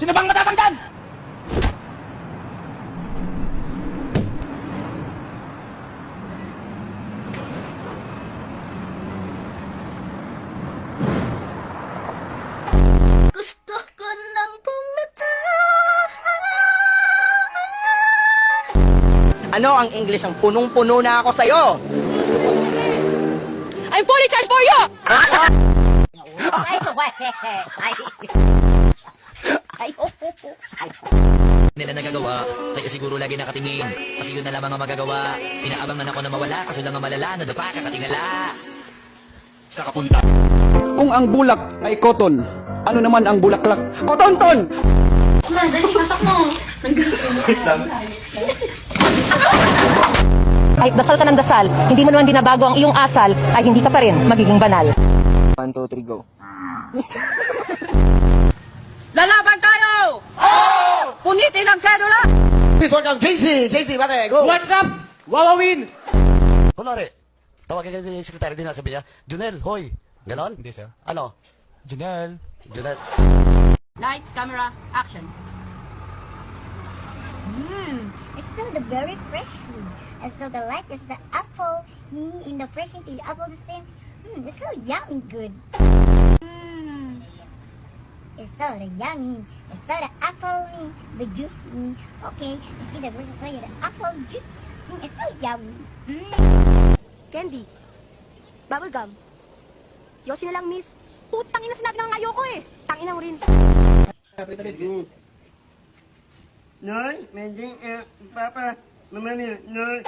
Sino bang matapang dyan? Gusto ko nang bumitaw. Ano ang English ang punong-puno na ako sa'yo? I'm fully charged for you! Nila nagagawa, kaya siguro lagi nakatingin. Kasi yun na lamang ang magagawa. Inaabangan ako na mawala, kaso lang ang malala, nadapa kakatingala. Sa kapunta. Kung ang bulak ay cotton, ano naman ang bulaklak? Kotonton! Dali, pasok mo. Kahit dasal ka ng dasal, hindi mo naman binabago ang iyong asal, ay hindi ka pa rin magiging banal. 1, 2, 3, go. Lalaban tayo! Oo! Punitin ang sedula! Please welcome JC! JC, pare, go! What's up? Wawawin! Kunwari, tawagin ka yung sekretary din, sabi niya, Junel, hoy. Ganon? Hindi, sir. Ano? Janelle. Junel. Lights, camera, action. It's so the very fresh. And so the light is the apple. In the fresh the apple the same. It's so yummy good. It's so the yummy. It's so the apple the juice. Okay, you see the version so the apple juice. It's so yummy. Candy. Bubblegum. Yosi na lang, miss. Putangin na sinabi ng ayoko eh. Tangin na mo rin. Noy, mending, papa, mama, Noy.